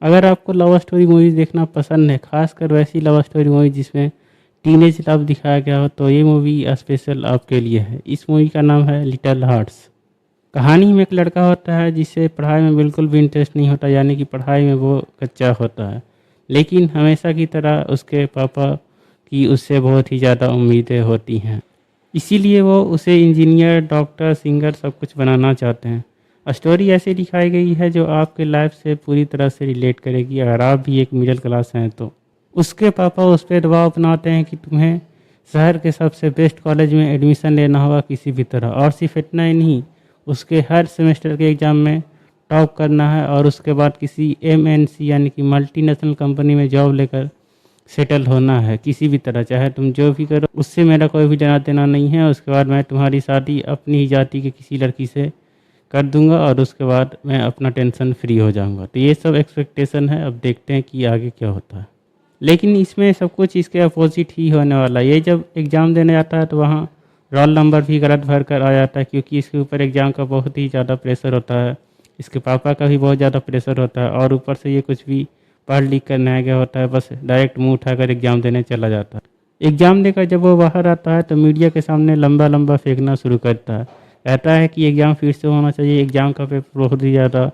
अगर आपको love story movies देखना पसंद है, खासकर वैसी लव स्टोरी मूवी जिसमें टीनेज लव दिखाया गया हो, तो ये मूवी स्पेशल आपके लिए है। इस मूवी का नाम है लिटिल हार्ट्स। कहानी में एक लड़का होता है जिसे पढ़ाई में बिल्कुल भी इंटरेस्ट नहीं होता, यानी कि पढ़ाई में वो कच्चा होता है। लेकिन हमेशा की तरह उसके पापा की उससे बहुत ही ज़्यादा उम्मीदें होती हैं, इसीलिए वो उसे इंजीनियर, डॉक्टर, सिंगर सब कुछ बनाना चाहते हैं। स्टोरी ऐसे दिखाई गई है जो आपके लाइफ से पूरी तरह से रिलेट करेगी अगर आप भी एक मिडिल क्लास हैं तो। उसके पापा उस पर दबाव बनाते हैं कि तुम्हें शहर के सबसे बेस्ट कॉलेज में एडमिशन लेना होगा किसी भी तरह, और सिर्फ इतना ही नहीं, उसके हर सेमेस्टर के एग्ज़ाम में टॉप करना है और उसके बाद किसी MNC यानी कि मल्टीनेशनल कंपनी में जॉब लेकर सेटल होना है किसी भी तरह, चाहे तुम जो भी करो उससे मेरा कोई भी लेना देना नहीं है। उसके बाद मैं तुम्हारी शादी अपनी ही जाति के किसी लड़की से कर दूंगा और उसके बाद मैं अपना टेंशन फ्री हो जाऊंगा। तो ये सब एक्सपेक्टेशन है, अब देखते हैं कि आगे क्या होता है। लेकिन इसमें सब कुछ इसके अपोजिट ही होने वाला है। ये जब एग्ज़ाम देने जाता है तो वहाँ रोल नंबर भी गलत भर कर आ जाता है, क्योंकि इसके ऊपर एग्ज़ाम का बहुत ही ज़्यादा प्रेशर होता है, इसके पापा का भी बहुत ज़्यादा प्रेशर होता है, और ऊपर से ये कुछ भी पढ़ लिख कर नहीं गया होता है, बस डायरेक्ट मुँह उठाकर एग्ज़ाम देने चला जाता है। एग्ज़ाम देकर जब वो बाहर आता है तो मीडिया के सामने लंबा लंबा फेंकना शुरू करता है, कहता है कि एग्ज़ाम फिर से होना चाहिए, एग्ज़ाम का पेपर बहुत ही ज़्यादा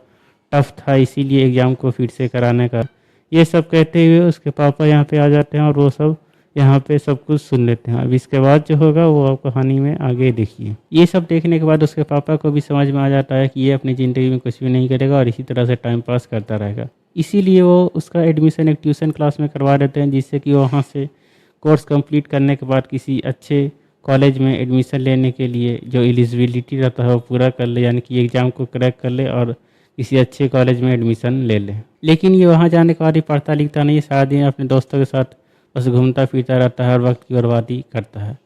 टफ था, इसीलिए एग्ज़ाम को फिर से कराने का। ये सब कहते हुए उसके पापा यहाँ पे आ जाते हैं और वो सब यहाँ पे सब कुछ सुन लेते हैं। अब इसके बाद जो होगा वो आप कहानी में आगे देखिए। ये सब देखने के बाद उसके पापा को भी समझ में आ जाता है कि ये अपनी ज़िंदगी में कुछ भी नहीं करेगा और इसी तरह से टाइम पास करता रहेगा। इसीलिए वो उसका एडमिशन एक ट्यूशन क्लास में करवा देते हैं, जिससे कि वो वहाँ से कोर्स कंप्लीट करने के बाद किसी अच्छे कॉलेज में एडमिशन लेने के लिए जो एलिजिबिलिटी रहता है वो पूरा कर ले, यानी कि एग्ज़ाम को क्रैक कर ले और किसी अच्छे कॉलेज में एडमिशन ले ले। लेकिन ये वहाँ जाने के बाद ही पढ़ता लिखता नहीं, सारा दिन अपने दोस्तों के साथ बस घूमता फिरता रहता है और वक्त की बर्बादी करता है,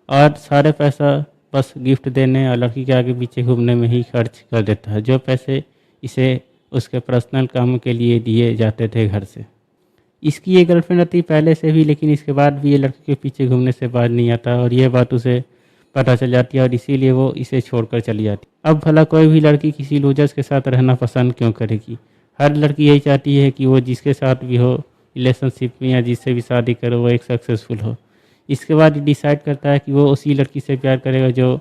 और सारे पैसा बस गिफ्ट देने और लड़की के आगे पीछे घूमने में ही खर्च कर देता है, जो पैसे इसे उसके पर्सनल काम के लिए दिए जाते थे घर से। इसकी ये गर्लफ्रेंड रहती पहले से भी, लेकिन इसके बाद भी ये लड़के के पीछे घूमने से बाज नहीं आता और ये बात उसे पता चल जाती है और इसीलिए वो इसे छोड़कर चली जाती। अब भला कोई भी लड़की किसी लूजर्स के साथ रहना पसंद क्यों करेगी? हर लड़की यही चाहती है कि वो जिसके साथ भी हो रिलेशनशिप में या जिससे भी शादी करे वो एक सक्सेसफुल हो। इसके बाद डिसाइड करता है कि वो उसी लड़की से प्यार करेगा जो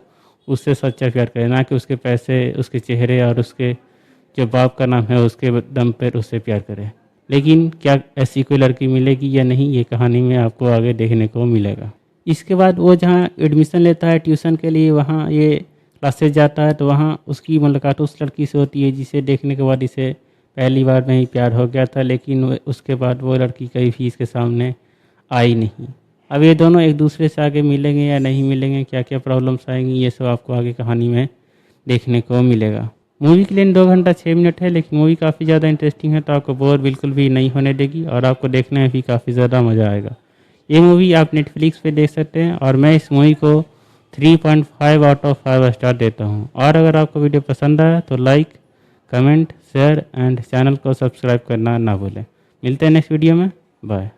उससे सच्चा प्यार करे, ना कि उसके पैसे, उसके चेहरे और उसके जो बाप का नाम है उसके दम पर उससे प्यार करे। लेकिन क्या ऐसी कोई लड़की मिलेगी या नहीं, ये कहानी में आपको आगे देखने को मिलेगा। इसके बाद वो जहाँ एडमिशन लेता है ट्यूशन के लिए, वहाँ ये क्लासेस जाता है तो वहाँ उसकी मुलाकात उस लड़की से होती है जिसे देखने के बाद इसे पहली बार में ही प्यार हो गया था, लेकिन उसके बाद वो लड़की कहीं भी इसके सामने आई नहीं। अब ये दोनों एक दूसरे से आगे मिलेंगे या नहीं मिलेंगे, क्या क्या प्रॉब्लम्स आएंगी, ये सब आपको आगे कहानी में देखने को मिलेगा। मूवी के लिए 2 घंटा 6 मिनट है, लेकिन मूवी काफ़ी ज़्यादा इंटरेस्टिंग है, तो आपको बोर बिल्कुल भी नहीं होने देगी और आपको देखने में भी काफ़ी ज़्यादा मज़ा आएगा। ये मूवी आप नेटफ्लिक्स पे देख सकते हैं और मैं इस मूवी को 3.5 आउट ऑफ 5 स्टार देता हूँ। और अगर आपको वीडियो पसंद आया तो like, comment, share and channel को सब्सक्राइब करना ना भूलें। मिलते हैं नेक्स्ट वीडियो में, बाय।